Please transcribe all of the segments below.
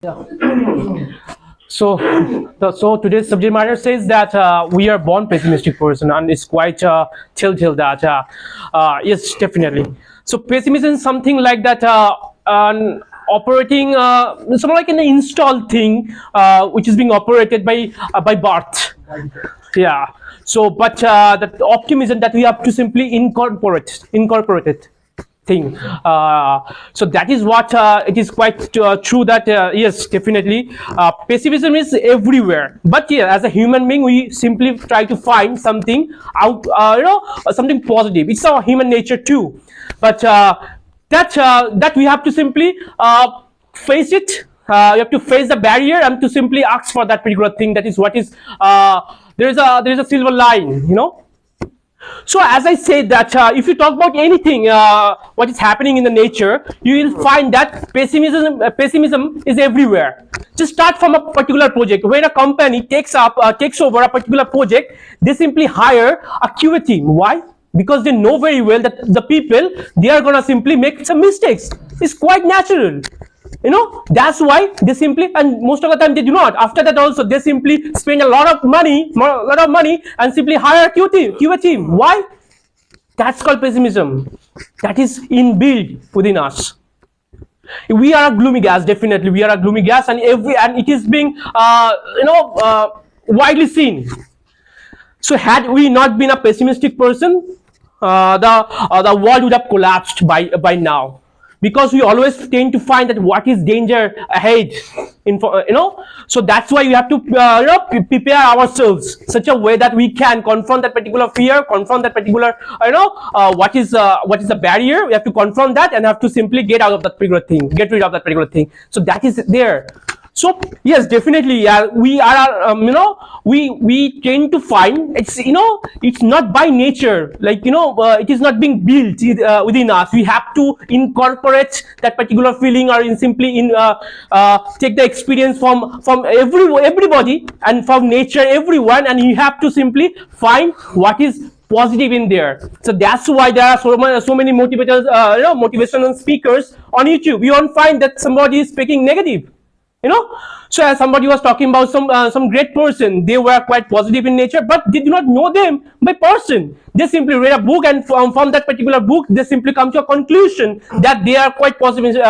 Yeah. So today's subject matter says that we are born pessimistic person, and it's quite telltale that yes, definitely. So pessimism is something like that, operating sort of like an installed thing, which is being operated by birth. Yeah. So, but the optimism that we have to simply incorporate it thing. So that is what it is quite true that yes, definitely, pessimism is everywhere. But yeah, as a human being, we simply try to find something out, something positive. It's our human nature too. But that we have to simply face it. You have to face the barrier and to simply ask for that particular thing. That is what is there is a silver line. So as I said that if you talk about anything, what is happening in the nature, you will find that pessimism is everywhere. Just start from a particular project. When a company takes over a particular project, they simply hire a QA team. Why? Because they know very well that the people, they are gonna simply make some mistakes. It's quite natural. That's why they simply, and most of the time they do not. After that also, they simply spend a lot of money and simply hire a QA team. Why? That's called pessimism. That is inbuilt within us. We are a gloomy gas. Definitely we are a gloomy gas, and it is being widely seen. So had we not been a pessimistic person, the world would have collapsed by now, because we always tend to find that what is danger ahead. So that's why we have to prepare ourselves such a way that we can confront that particular fear, confront that particular what is the barrier. We have to confront that and have to simply get out of that particular thing, get rid of that particular thing. So that is there. So yes, definitely, yeah, we are we tend to find it's not by nature, like it is not being built within us. We have to incorporate that particular feeling, or simply take the experience from everybody and from nature, everyone, and you have to simply find what is positive in there. So that's why there are so many motivators, motivational speakers on YouTube. You won't find that somebody is speaking negative. So as somebody was talking about some great person, they were quite positive in nature, but they do not know them by person. They simply read a book, and from that particular book they simply come to a conclusion that they are quite positive,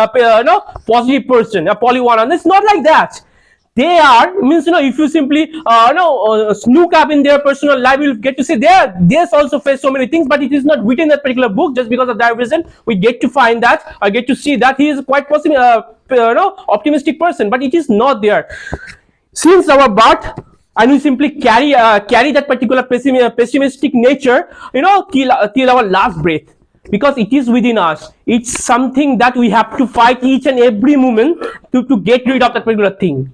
positive person, a polyone. And it's not like that. They are, means, if you simply snook up in their personal life, you'll get to see they also face so many things, but it is not written in that particular book. Just because of that reason, we get to find that, I get to see that he is quite possible, optimistic person, but it is not there since our birth. And we simply carry that particular pessimistic nature, till our last breath, because it is within us. It's something that we have to fight each and every moment to get rid of that particular thing.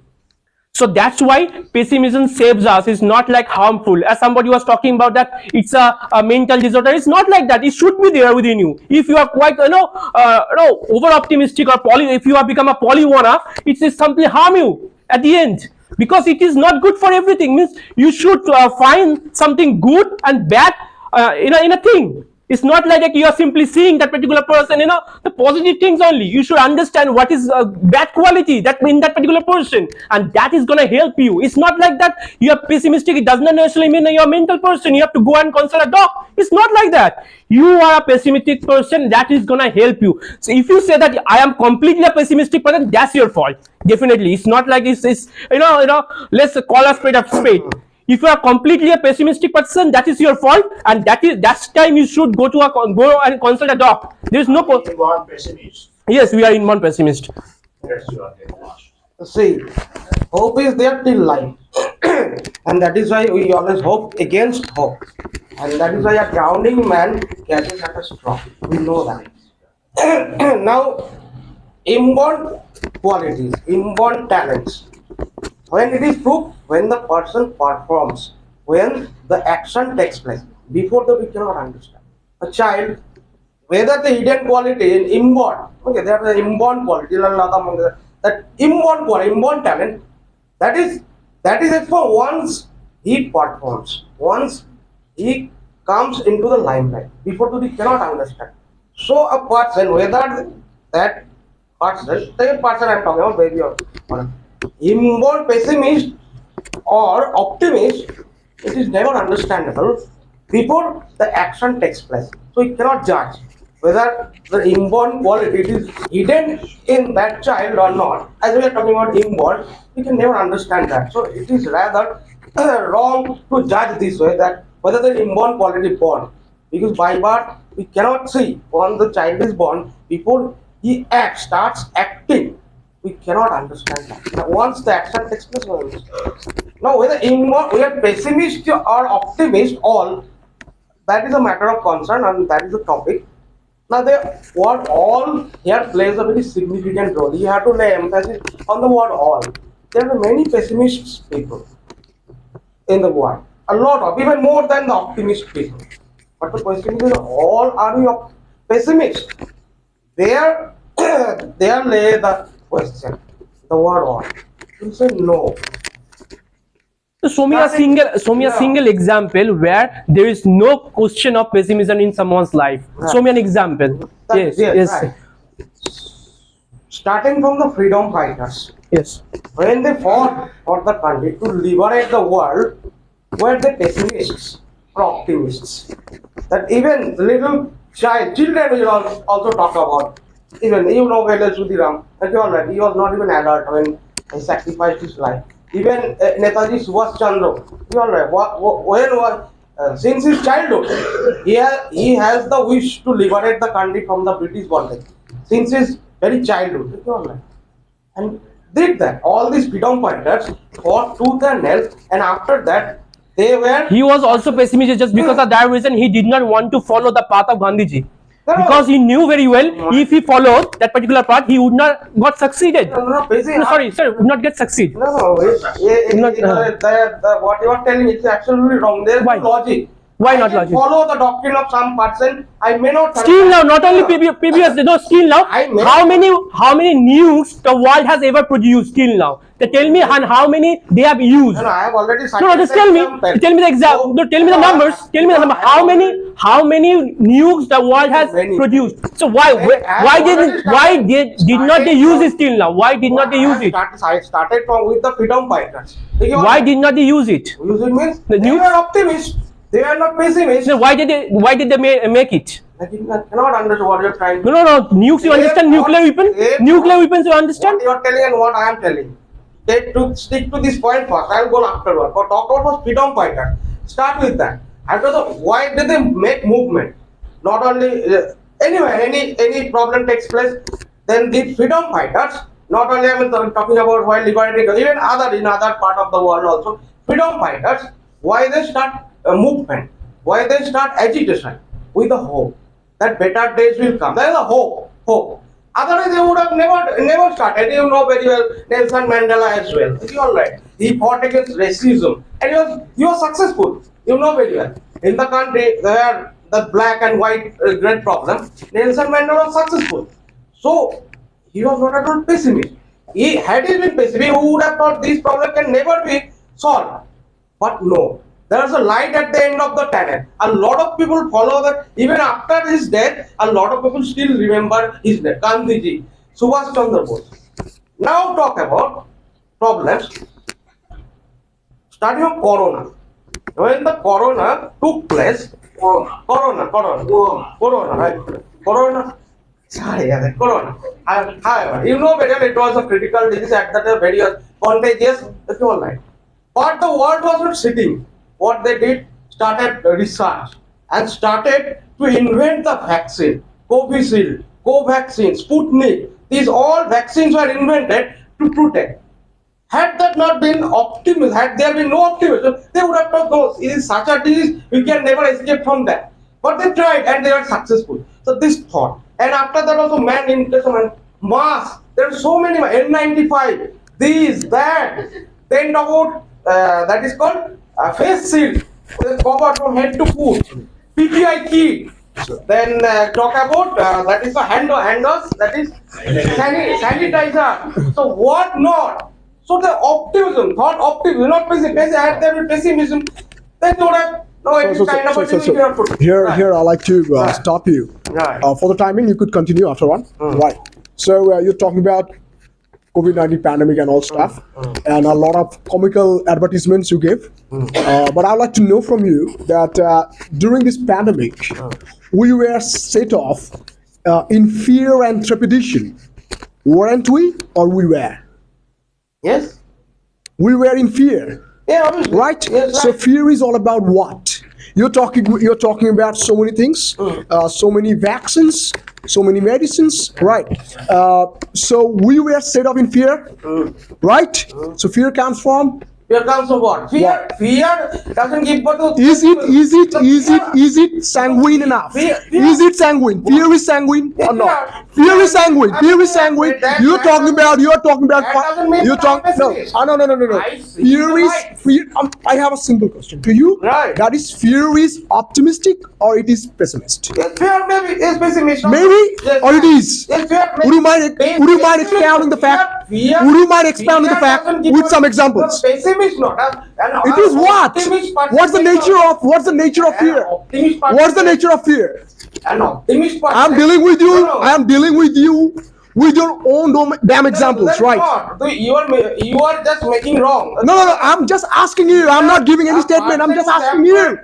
So that's why pessimism saves us. It's not like harmful, as somebody was talking about, that it's a mental disorder. It's not like that. It should be there within you. If you are quite over optimistic, or if you have become a polywana, it is simply harm you at the end, because it is not good for everything. Means you should find something good and bad in a thing. It's not like you are simply seeing that particular person, the positive things only. You should understand what is bad quality that in that particular person, and that is going to help you. It's not like that you are pessimistic. It does not necessarily mean that you are a mental person. You have to go and consult a doc. It's not like that. You are a pessimistic person. That is going to help you. So if you say that I am completely a pessimistic person, that's your fault. Definitely, it's not like it's let's call a spade a spade. If you are completely a pessimistic person, that is your fault, and that's time you should go and consult a doc. There is no inborn pessimist. Yes, we are inborn pessimist. That's your thing. See, hope is there till life, and that is why we always hope against hope, and that is why a drowning man catches at a straw. We know that. Now, inborn qualities, inborn talents. When it is proved, when the person performs, when the action takes place, before that we cannot understand. A child, whether the hidden quality in inborn, okay, there are the inborn quality, that inborn quality, inborn talent, that is it for once he performs, once he comes into the limelight. Before that we cannot understand. So a person, whether that person, same person I'm talking about, baby or inborn pessimist or optimist, it is never understandable before the action takes place. So we cannot judge whether the inborn quality it is hidden in that child or not. As we are talking about inborn, we can never understand that. So it is rather wrong to judge this way that whether the inborn quality born, because by birth we cannot see when the child is born before he starts acting. We cannot understand that. Now, once the action takes place, we understand. Now, whether we are pessimist or optimist, all that is a matter of concern, and that is the topic. Now, what all here plays a very significant role. You have to lay emphasis on the word all. There are many pessimist people in the world, a lot of, even more than the optimist people. But the question is, all are we pessimists? There, there lay the question. The word all. You say no. So show me a single example where there is no question of pessimism in someone's life. Right. Show me an example. Yes, yes, Right. Starting from the freedom fighters, yes. when they fought for the country to liberate the world, were they pessimists or optimists? That even little children will also talk about. Even Vela Sudhiram, and you're right, he was not even alert when he sacrificed his life. Even Netaji Subhash Chandra, you're right. Since his childhood, he has the wish to liberate the country from the British bondage. Since his very childhood, you're right. And did that. All these freedom fighters fought tooth and nail, and after that, they were. He was also pessimistic just because of that reason he did not want to follow the path of Gandhiji. Because he knew very well if he followed that particular path, he would not got succeeded. No, Sorry, sir, would not get succeed. No, what you are telling is absolutely wrong. There is Why? no logic. Why I not can logic? Follow the doctrine of some person. I may not. Still now, not only previous, no, still now, I may- how many nukes the world has ever produced till now? They tell me how many they have used. No, I have already. No, just tell me the example. So, No, tell me the numbers. Tell me the number. How many nukes the world has Many. produced? So why did not they use it till now? Why did not they use it? I started with the freedom fighters. Why did not they use it? Using means The they nukes? were optimists. They are not pessimists. So why did they make it? I cannot understand what you are trying. No. Nukes you understand? Nuclear weapon? Nuclear weapons you understand? What you are telling and what I am telling. Stick to this point first. I will go afterward. But talk about freedom fighters. Start with that. After the, why did they make movement? Not only anyway, any problem takes place, then the freedom fighters. Not only I mean talking about while liberating, even in other part of the world also. Freedom fighters. Why they start a movement? Why they start agitation? With a hope that better days will come. There is a hope. Otherwise, they would have never started. You know very well Nelson Mandela as well. You are right. He fought against racism, and he was successful. You know very well. In the country, there the black and white great problem. Nelson Mandela was successful. So he was not at all pessimist. Had he been pessimist, who would have thought this problem can never be solved? But no. There is a light at the end of the tunnel. A lot of people follow that. Even after his death, a lot of people still remember his death. Gandhiji, Subhash Chandra Bose. Now talk about problems. Starting from Corona. When the Corona took place, Corona, right? Corona. However, you know better it was a critical disease at that time, very contagious. That's all right. But the world was not sitting. What they did, started research and started to invent the vaccine, Covishield, Covaxin, Sputnik. These all vaccines were invented to protect. Had that not been optimism, had there been no optimism, they would have thought, no, it is such a disease, we can never escape from that. But they tried and they were successful. So this thought. And after that also man in mask. There are so many N95, this, that. Then talk about that is called face shield, covered from head to foot. PPI kit. Then talk about that is the handles, that is sanitizer. So what not? So the optimism, not pessimism. Had there been pessimism, then they would have no. It is kind of a thing we cannot put. Here, Right. here, I like to Right. stop you. Right. For the timing, you could continue after one. Right. So you're talking about COVID-19 pandemic and all stuff, and a lot of comical advertisements you give. But I'd like to know from you that during this pandemic, we were set off in fear and trepidation. Weren't we, or we were? Yes. We were in fear, Yeah, obviously. right? Yes, So right. fear is all about what? You're talking about so many things, so many vaccines, so many medicines, right? So we were set off in fear, right? So fear comes from. Fear comes from what? Fear. What? Fear doesn't give birth to. Is The it sanguine enough? Fear. Is it sanguine? Fear is sanguine or not? Fear is sanguine. Fear is sanguine. You're talking about. That doesn't mean You're that talking. I'm No. pessimist. No. I see. Fear is Right. fear. I have a simple question to you. Right. That is, fear is optimistic or it is pessimist? Yes, fear maybe is pessimist. Maybe, Yes, or it is. Yes, fear. Would you mind expounding the fact? Fear, Would you mind expounding the fear fact doesn't give with birth some to examples? Pessimist, not. It is what? What's the nature of fear? What's the nature of fear? An optimist person. I'm dealing with you. No. I am dealing with you with your own damn examples, That's right? not. So you are just making wrong. No. I'm just asking you. I'm not giving any statement. I'm just asking you.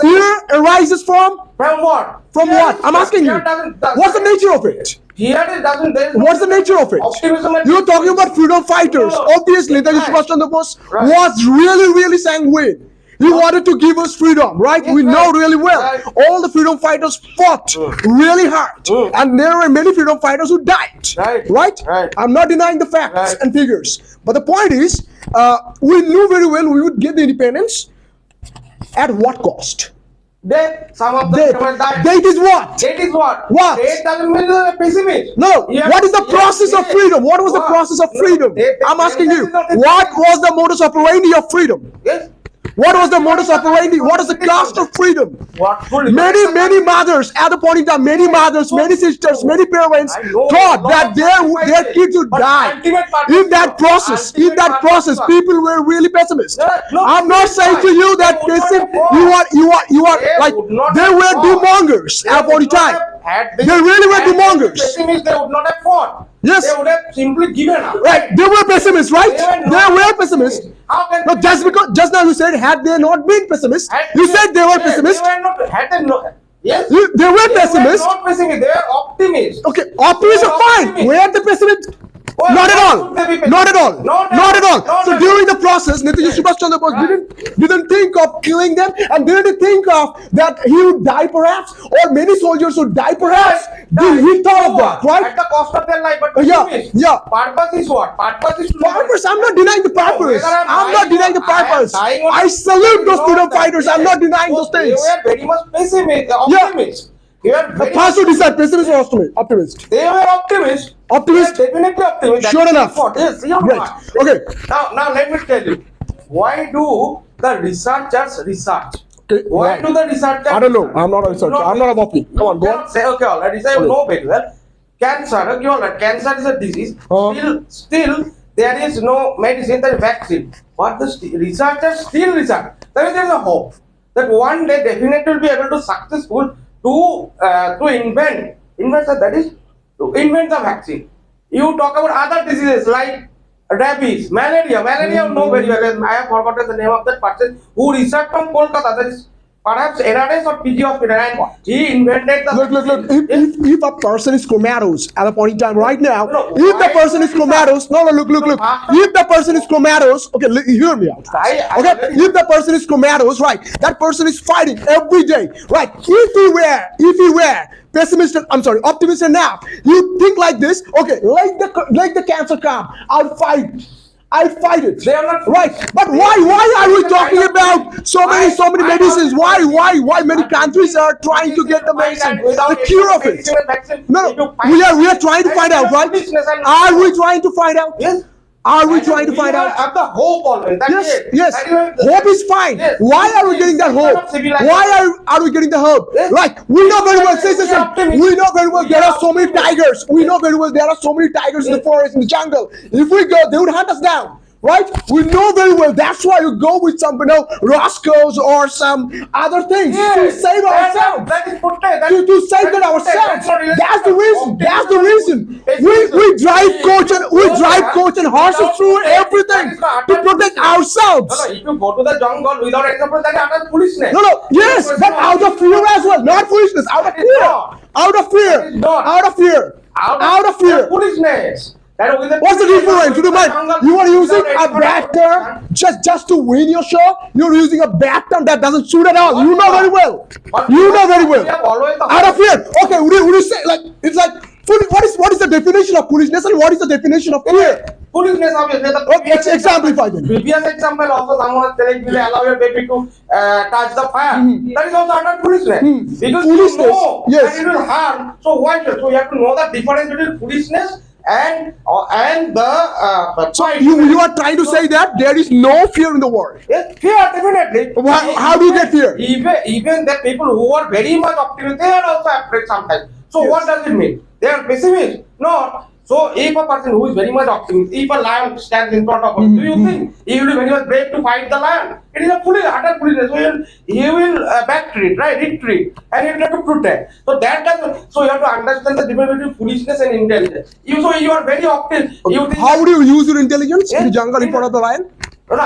Fear arises from From what? what? I'm asking you. What's the nature of it? Here it doesn't. There is no What's the nature of it? Optimism and You're talking about freedom fighters. No. Obviously, Netaji Right. Subhash Chandra Bose Right. was really sanguine. He wanted to give us freedom, right? Yes, We know right. really well. Right. All the freedom fighters fought really hard, and there were many freedom fighters who died. Right. Right? I'm not denying the facts Right. and figures, but the point is, we knew very well we would get the independence. At what cost? Death. Some of them Death. have died. Death is what? Death is what? What? Death doesn't mean a pessimist. No. Yeah, What is the yeah, process of yeah. freedom? What was the What? process of No, freedom? death- I'm asking death you. is not a- What was the modus operandi of freedom? Yes. What was the modus operandi? What is the cost of freedom? What full Many mothers at the point in time, many mothers, many sisters, many parents I know, thought lot that of their sacrifices. kids would But die. ultimate part In is that what? process, Ultimate part is people were really pessimist. Yeah, look, I'm not this is saying to why you that they would not have you are They like would not they have were fought. do-mongers at the point in time. They really were do-mongers. Pessimists, they would not have fought. Yes. They would have simply given up. Right? They were pessimists, right? They were pessimists. How can No, just now you said had they not been pessimists, you said they were pessimists. They were not. Had they not? Yes. They were pessimists. They were not pessimists. They were optimists. Okay, optimists They are were fine. optimists. Were the pessimists? Well, Not at why all. would they be pessimists? Not at all. Not at all. Not So at during all. the process, Netaji Subhash Chandra Bose Right. didn't think of killing them, and didn't think of that he would die perhaps, or many soldiers would die perhaps. He thought of that, right? At the cost of their life, but Yeah, pessimists. yeah. Purpose is what? Purpose is to Purpose, I'm not denying the purpose. whether I'm not denying the purpose. dying or I not, salute those know freedom that. fighters. I'm not denying those They things. were very much pessimist, Yeah. optimist. They were very Pass to decide, pessimist or optimist? They were optimist. Optimist? They were definitely optimist. That Sure is enough. what- Yes, yeah. Right. Okay. Now let me tell you. Why do the researchers research? Okay, Why right. do the researchers? I don't know. I'm not a researcher. I'm not a copy. Come on, go on. Say, okay, already. Say, you Okay. know very well. Cancer, okay, all right. Cancer is a disease. Still, there is no medicine, there is vaccine. But the researchers still research. There is a hope that one day definitely will be able to successful to invent that is to invent the vaccine. You talk about other diseases like rabies, malaria. Malaria you know very well. I have forgotten the name of that person who researched from Kolkata. That is perhaps NRS or PG hospital, and he invented the Look. vaccine. If a person is comatose at a point in time right now, No, if the why- person is comatose, no, look. If the person is comatose, okay, hear me out. I- Okay, if the person is comatose, right, that person is fighting every day, right? If he were pessimistic, I'm sorry, optimistic enough, you think like this, okay, let the cancer come, I'll fight it. They are not right. But why are we talking about so many medicines? Why many countries are trying to get the medicine, the cure of it? No, we are trying to find out, right? Are we trying to find out? Yes. Are we trying to find out? Have the hope always. That's Yes, it. yes. That is- Hope is fine. Yes. Why are we getting that It's kind hope? of civilization. Why are we getting the hope? Yes. Like, we know very well, We are optimistic. we know very well We there are are so many optimistic. tigers. We know very well there are so many tigers in the forest, in the jungle. If we go, they would hunt us down. right? We know very well. That's why you go with some, Roscoe's or some other things to save ourselves. That is protect. To save that ourselves. That's the reason. That's the reason. We drive coach and horses through everything to protect ourselves. No, if you go to the jungle without example, that is utter foolishness. No, yes, but out of fear as well, not foolishness, out of fear. Out of fear. Out of fear. Out of fear. Foolishness. What's the difference? You mind? You are using a bad term just to win your show. You're using a bad term that doesn't suit at all. You know very well. You know very well. Out of fear. Okay, would you say like it's like what is the definition of foolishness and what is the definition of fear? Foolishness, obviously. Okay, exemplify then. Previous example also, someone is telling you allow your baby to touch the fire. That is also utter foolishness. Because Foolishness, you know yes. that it will harm. So why? So you have to know the difference between foolishness and the So you are trying to say that there is no fear in the world. Yes, fear definitely. How do you get fear? Even the people who are very much optimistic, they are also afraid sometimes. So Yes. what does it mean? They are pessimists? No. So if a person who is very much optimistic, if a lion stands in front of him, do you think he will be very much brave to fight the lion? It is a utter foolishness. So he will backstreet, right? Retreat, and he will have to protect. So that does. So you have to understand the difference between foolishness and intelligence. You are very optimistic. You think How would you use your intelligence in the jungle in front of the lion? No,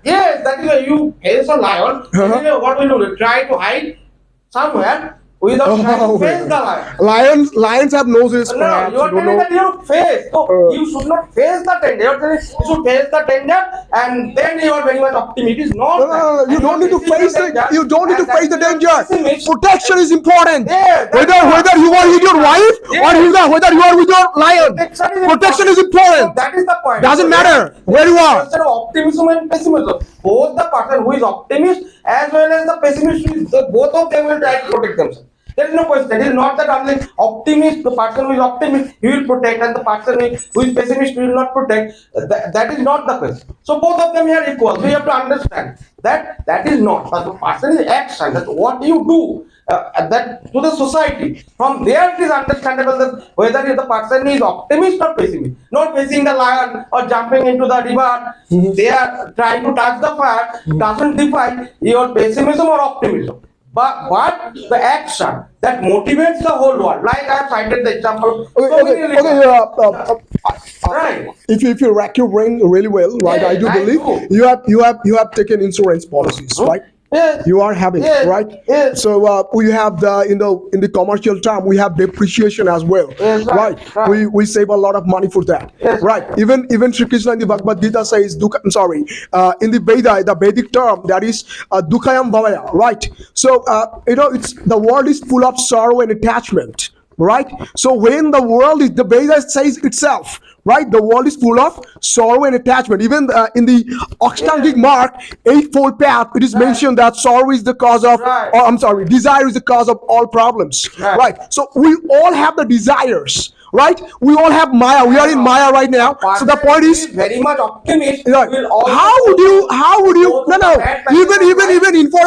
yes, that is why you face a lion. What will you do? Try to hide somewhere without trying to face the lion. Lions have noses. No, Perhaps, you are don't telling know. that you have to face. So you should not face the danger. You are telling you should face the danger, and then you are very much optimistic. It is not. No, you don't need to face the you don't need to face the danger. Pessimist. Protection is important. Yeah, that's Whether you are with your wife or whether you are with your lion. Protection is So important. that is the point. Doesn't matter where you are. Instead of optimism and pessimism, both the person who is optimist as well as the pessimist, both of them will try to protect themselves. There is no question. It is not that only optimist, the person who is optimist, he will protect, and the person who is pessimist will not protect. That is not the question. So both of them are equal. So you have to understand that is not. But the person is action. That what you do that to the society. From there it is understandable that whether the person is optimist or pessimist. Not facing the lion or jumping into the river. They are trying to touch the fire. Doesn't define your pessimism or optimism. But the action that motivates the whole world, like I have cited the example. Right. If you rack your brain really well, right? Yes, I do I believe do. you have taken insurance policies, right? Yes. You are having Yes, right. yes. So we have the in the commercial term we have depreciation as well, Yes, right. We save a lot of money for that, Yes. right? Even Sri Krishna in the Bhagavad Gita says in the the Vedic term that is dukkayam bhavaya, right? So it's the world is full of sorrow and attachment, right? So when the world is, the Veda says itself, right, the world is full of sorrow and attachment. Even in the Ashtangic mark, eightfold path, it is mentioned that sorrow is the cause of, Right. or I'm sorry, desire is the cause of all problems, Right. right? So we all have the desires, right? We all have Maya. We are in Maya right now. So the point is, very much optimistic. right, Will always how would you go to no the bad side of even in for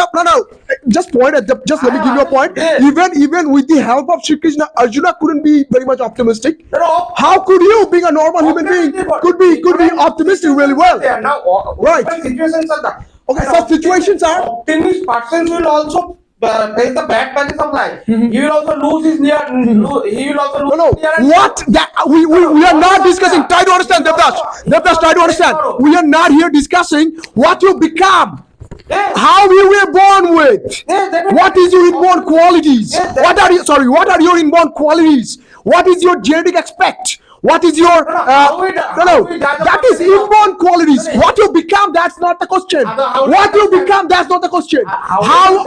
just point at just let me give you a point. Yes. Even with the help of Shri Krishna, Arjuna couldn't be very much optimistic. No. How could you, being a normal human being, could be optimistic really well? Yeah, now, Right. different situations are that. Okay, And such situations are- optimist persons will also face the bad patches of life. He will also lose his near. He will also lose. No, his near and what that we are not discussing. Try to understand, Devdas. Devdas, try to understand. We are not here discussing what you become. Yes. How you were born with. Yes, definitely. What is your inborn qualities? Yes, What are your inborn qualities? What is your genetic aspect? What is your how we judge a that is person- inborn qualities. No, no. What you become, that's not the question. How- What you become, that's not the question. How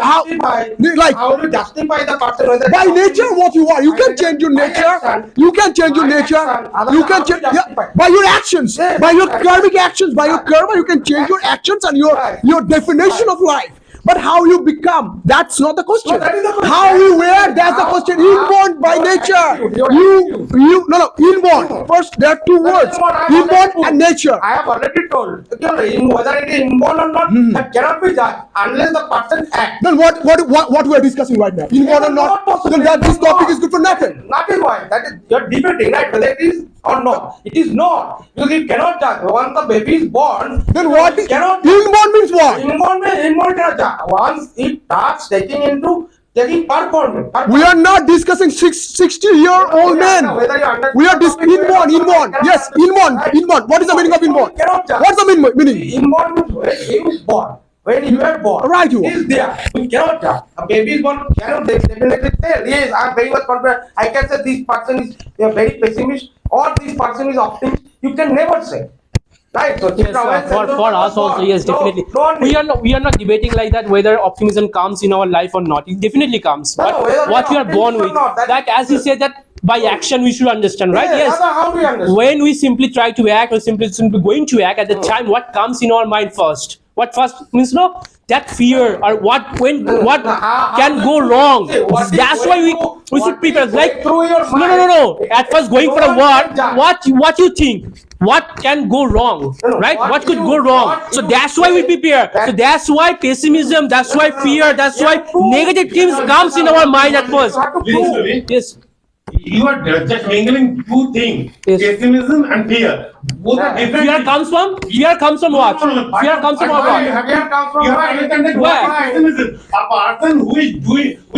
like how do you justify the person whether by nature what you are, you can change your By nature, action. you can change your By nature, action. you Otherwise, can how change do you justify? by your actions, Yes. by your Right. karmic actions, by your karma, you can change your actions and Right. your definition of life. But how you become, that's not the question. No, that is the question. How you were, that's the How- question. how- Inborn by your nature. attitude, your You no inborn. First there are two That words, is what I have inborn already and nature. I have already told. Whether it is inborn or not, that cannot be judged unless the person acts. Then what we are discussing right now? Inborn or not? possible. Then that this topic is good for nothing. Nothing why. That is you're debating, right? Whether it is or not? It is not, because you cannot judge. Once the baby is born, Then what? you cannot Inborn means what? inborn cannot judge. Once it starts taking performance. We are not discussing 60-year-old men. We are inborn. Yes, inborn. What is the meaning of inborn? What's the meaning? Inborn means when you is born. When you are born, Right, you it is there. We cannot judge. A baby is born, cannot definitely tell. Yes, I am very much confident. I can say this person is very pessimist or this person is optimist. You can never say. Right, so Yes, for us also, yes, definitely. We are not debating like that whether optimism comes in our life or not. It definitely comes. No, But whether what we are born optimism or with, not, that like as he said that by action we should understand, right? Yes. How do you understand? When we simply try to act or simply going to act at the time, what comes in our mind first? What first means no? That fear or what can go wrong. That's why we should prepare. Like no. At first going for a war, what you think? What can go wrong, right? What could go wrong? So that's why we prepare. So that's why pessimism, that's why fear, that's why negative things comes in our mind at first. Listen to me. Yes. You are just mingling two things, Yes. pessimism and fear. Both are different. Fear comes from what? Fear comes from what? You have to understand that Where? what is pessimism. A person who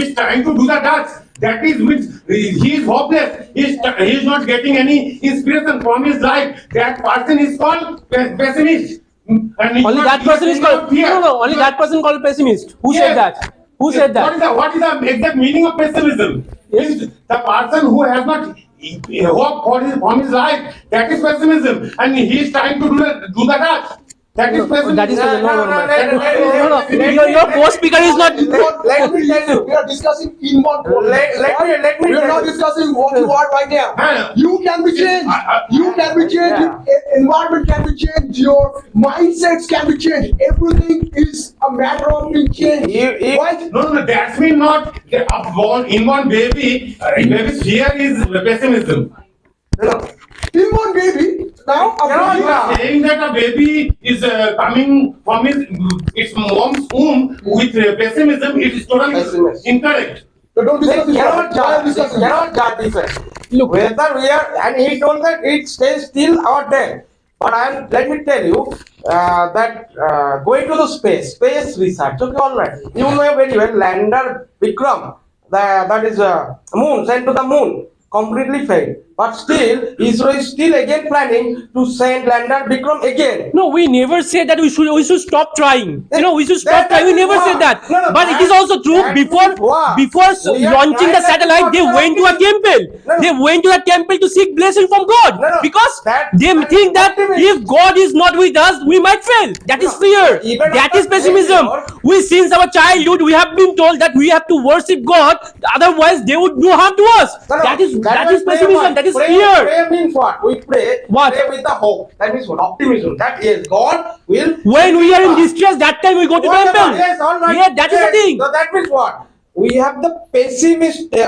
is trying to do the task, that is which he is hopeless. He is not getting any inspiration from his life. That person is called pessimist. And he Only not- that he person is is called fear. only that person called pessimist. Who Yes. said that? Who said that? What is the exact meaning of pessimism? Yes. Is the person who has not hope from his life, that is pessimism, and he is trying to do the task. That is pessimism. That is No. Your co-speaker is not. Let me tell you. We are discussing inborn Let me We are tell not you. discussing what you are right now. Huh. You can be changed. You can be changed. Environment can be changed. Your mindsets can be changed. Everything is a matter of being changed. Right? No, that's mean not a inborn baby. Baby's fear is pessimism. Inborn baby. Now, You are saying that a baby is coming from its mom's womb with pessimism. It is totally Pessimist. incorrect. don't They discuss this. cannot Why are we judge. They discussing cannot judge difference. Look. Whether we are, and he told that it stays still or dead. But let me tell you that going to the space research. Okay, all right. You know very well, lander Vikram, that is moon, sent to the moon, completely failed. But still, ISRO is still again planning to send lander Vikram again. No, we never said that we should stop trying. We should stop That trying. We is never what? said that. No, But it is also true. that is Before what? We are launching the trying satellite, to they went to a temple. No, no. They went to a temple to seek blessing from God. No, no. Because That they think that optimism. if God is not with us, we might fail. That is No, fear. even That after is pessimism. failure- Since our childhood, we have been told that we have to worship God. Otherwise, they would do harm to us. No, no, That is what pessimism. prayer That is Prayer- fear. Prayer means what? We pray. What? Pray with the hope. That means what? Optimism. That yes, God will. When we are in distress, that time we go to Whatever, temple. Yes, all right. Yeah, that is the Yes. thing. So that means what? We have the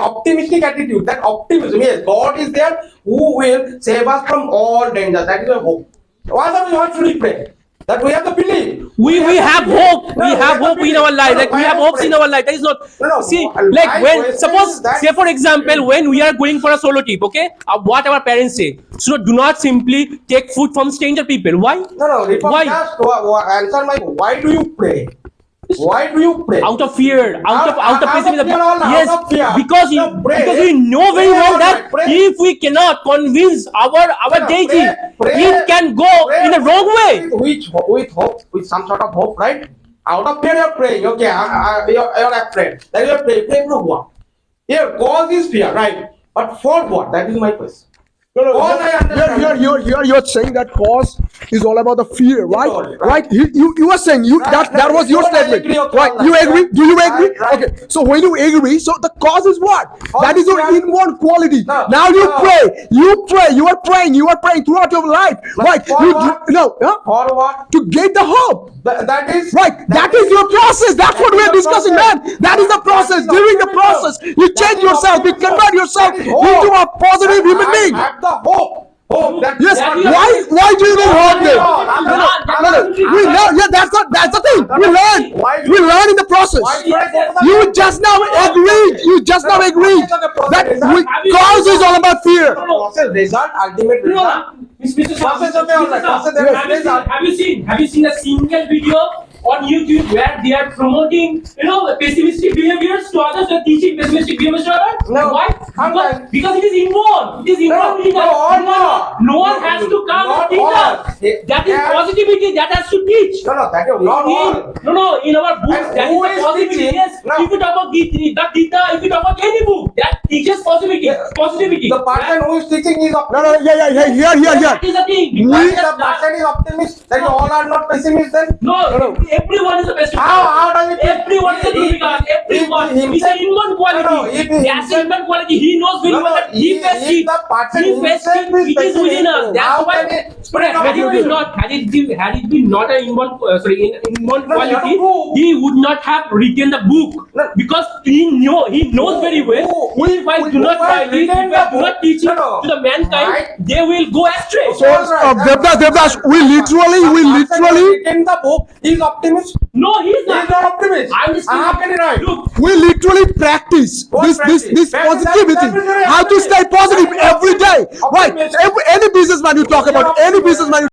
optimistic attitude. That optimism. Yes, God is there who will save us from all danger. That is our hope. What should we pray? That we have the belief. We have hope. No, We have the hope in belief. our life. No, Like we why have are we hopes in praying? our life. That is not. No, See, my like when question suppose is that- say for example when we are going for a solo trip, okay, what our parents say. So do not simply take food from stranger people. Why? No, Reform, Why? just answer my. Why do you pray? Why do you pray? Out of fear, out of Out of pessimism. fear, all out Yes, of fear. because No, pray. because we know very Pray, well all that right, pray. if we cannot convince our No, deity, pray, it can go pray in a wrong way. With hope, with some sort of hope, right? Out of fear, you're praying. Okay, you're afraid. Then you're praying. Pray for what? Here, cause is fear, right? But for what? That is my question. No, Cause I understand. you're saying that cause is all about the fear, right? Right. Right? You were saying that was your Right, I statement, agree, okay, right? all right. You agree? Do you Right, agree? right. Okay. So when you agree, so the cause is what? That is your Cause- inborn quality. No, Now you no. pray. You pray. You are praying throughout your life, right? For what? For what? To get the hope. That is Right, that is your process. That's what that we is are the discussing, process. man. That is the process. That is During the optimism. process, you That change is yourself, you optimism. convert yourself That is hope. into a positive human I being. have the hope. That Yes. That is- Why do you need hope then? No, No. We learn. Yeah, that's the thing. We learn. Why- We learn in the process. process. Why should I go to the You just now agreed. You just now agreed that cause is all about fear. process result, ultimate No, result? Mr. Process of the process there is result. Have you seen a single video on YouTube where they are promoting, pessimistic behaviors to others, or teaching pessimistic behaviors to others? No. Why? Sometimes. Because it is involved. It is involved. No, all not. No one has to come and Not teach all. us. That is Yeah. positivity that has to teach. No, that is not all. No, in our books, And that who is is the positivity. teaching? Yes, No. if you talk about the Gita, if you talk about any book, that teaches positivity. Positivity. The person who is teaching is No, optimist. no, yeah. Here. That is the thing. Why Because the person is optimist? Then all are not pessimists then? No, everyone is a pessimist. How does it? Everyone is a Durga. Everyone. It's an inborn quality. if he That's an inborn quality. He knows very well that he faced it. the person He faced himself it. is It is within us. pessimistic, That's how why. can it But had it been not an inborn, inborn No, quality, you know, he would not have written the book No. because he knows very well. If I do not write it, if I do not teach it to the mankind, Right. they will go astray. So, Devdas, we literally. in the book, he's optimist. No, he's He's not. not optimist. I'm just How can he write? Look, We literally practice What this practice? positivity. Practice How to stay positive every day. Right? Optimism. Any businessman you talk about, any businessman you